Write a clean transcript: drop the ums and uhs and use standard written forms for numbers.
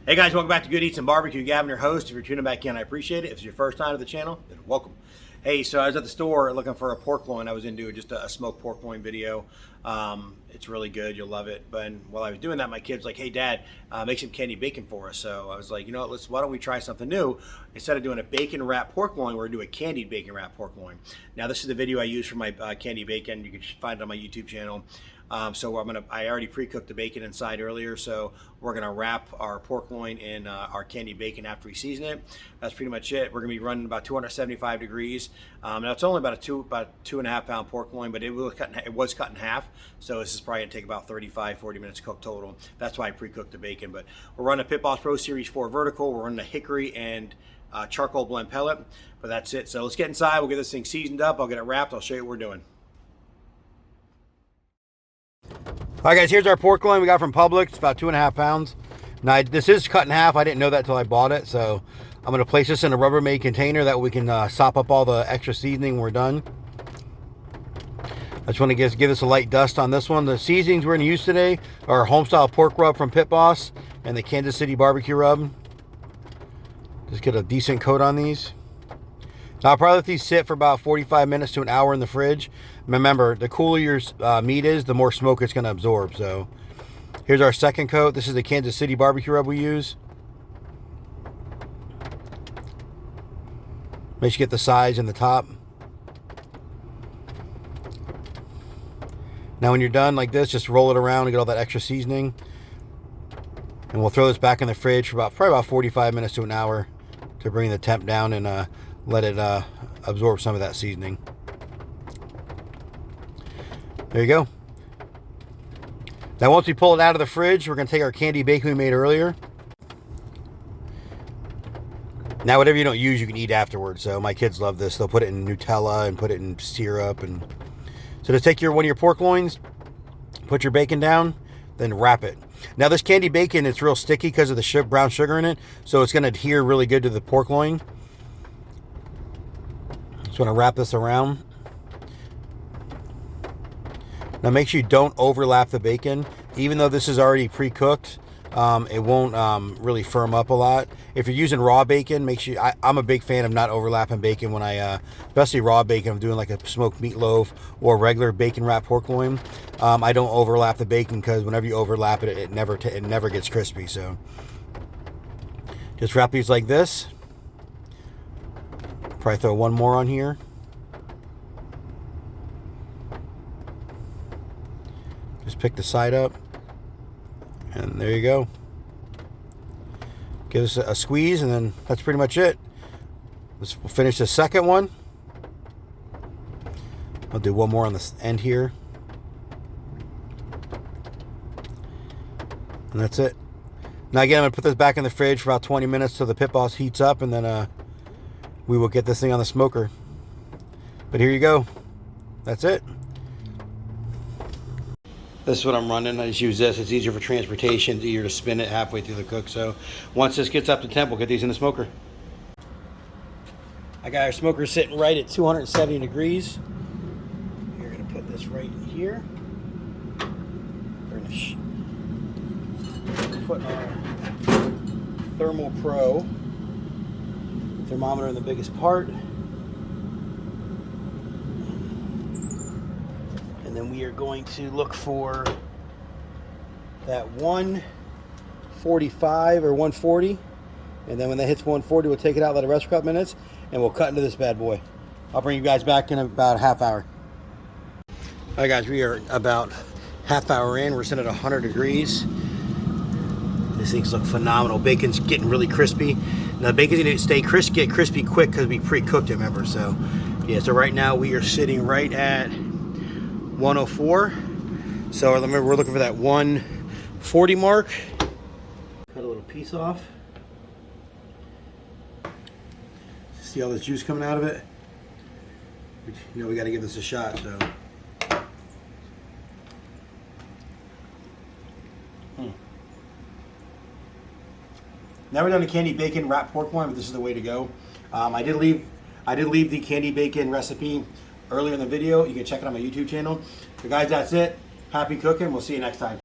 Hey guys, welcome back to Good Eats and Barbecue. Gavin, your host. If you're tuning back in, I appreciate it. If it's your first time to the channel, then welcome. Hey, so I was at the store looking for a pork loin. I was into just a smoked pork loin video. It's really good. You'll love it. But while I was doing that, my kid's like, "Hey, Dad, make some candy bacon for us." So I was like, you know what? Why don't we try something new? Instead of doing a bacon wrap pork loin, we're gonna do a candied bacon wrap pork loin. Now, this is the video I use for my candy bacon. You can find it on my YouTube channel. So I already pre-cooked the bacon inside earlier, so we're gonna wrap our pork loin in our candied bacon after we season it. That's pretty much it. We're gonna be running about 275 degrees. Now it's only about 2.5 pound pork loin, but it was cut in half. So this is probably gonna take about 35-40 minutes cooked total. That's why I pre-cooked the bacon. But we're running a Pit Boss Pro Series 4 vertical. We're running a hickory and charcoal blend pellet. But that's it. So let's get inside. We'll get this thing seasoned up. I'll get it wrapped. I'll show you what we're doing. All right, guys, here's our pork loin we got from Publix. It's about 2.5 pounds. Now, this is cut in half. I didn't know that until I bought it. So I'm going to place this in a Rubbermaid container that we can sop up all the extra seasoning when we're done. I just want to give this a light dust on this one. The seasonings we're going to use today are home-style pork rub from Pit Boss and the Kansas City barbecue rub. Just get a decent coat on these. Now, I'll probably let these sit for about 45 minutes to an hour in the fridge. Remember, the cooler your meat is, the more smoke it's going to absorb. So, here's our second coat. This is the Kansas City barbecue rub we use. Make sure you get the sides and the top. Now, when you're done like this, just roll it around and get all that extra seasoning. And we'll throw this back in the fridge for probably about 45 minutes to an hour to bring the temp down and let it absorb some of that seasoning. There you go. Now once we pull it out of the fridge, we're going to take our candy bacon we made earlier. Now whatever you don't use, you can eat afterwards. So my kids love this. They'll put it in Nutella and put it in syrup. And so just take one of your pork loins, put your bacon down, then wrap it. Now this candy bacon, it's real sticky because of the brown sugar in it. So it's going to adhere really good to the pork loin. Just want to wrap this around. Now make sure you don't overlap the bacon. Even though this is already pre-cooked, it won't really firm up a lot. If you're using raw bacon, make sure, I'm a big fan of not overlapping bacon when especially raw bacon, I'm doing like a smoked meatloaf or regular bacon wrapped pork loin. I don't overlap the bacon because whenever you overlap it, it never gets crispy. So just wrap these like this. Probably throw one more on here. Just pick the side up. And there you go. Give us a squeeze and then that's pretty much it. We'll finish the second one. I'll do one more on the end here. And that's it. Now again, I'm going to put this back in the fridge for about 20 minutes till the Pit Boss heats up and then we will get this thing on the smoker. But here you go. That's it. This is what I'm running. I just use this. It's easier for transportation. It's easier to spin it halfway through the cook. So once this gets up to temp, we'll get these in the smoker. I got our smoker sitting right at 270 degrees. We're going to put this right in here. We're going to put our Thermal Pro thermometer in the biggest part. And then we are going to look for that 145 or 140. And then when that hits 140, we'll take it out, let it rest for a couple minutes, and we'll cut into this bad boy. I'll bring you guys back in about a half hour. All right, guys, we are about half hour in. We're sitting at 100 degrees. These things look phenomenal. Bacon's getting really crispy. Now, the bacon's going to get crispy quick because we pre-cooked it, remember? So, yeah, so right now we are sitting right at 104. So remember, we're looking for that 140 mark. Cut a little piece off. See all this juice coming out of it? You know we got to give this a shot. So. Never done a candy bacon wrapped pork loin, but this is the way to go. I did leave the candy bacon recipe earlier in the video. You can check it on my YouTube channel. So guys, that's it. Happy cooking. We'll see you next time.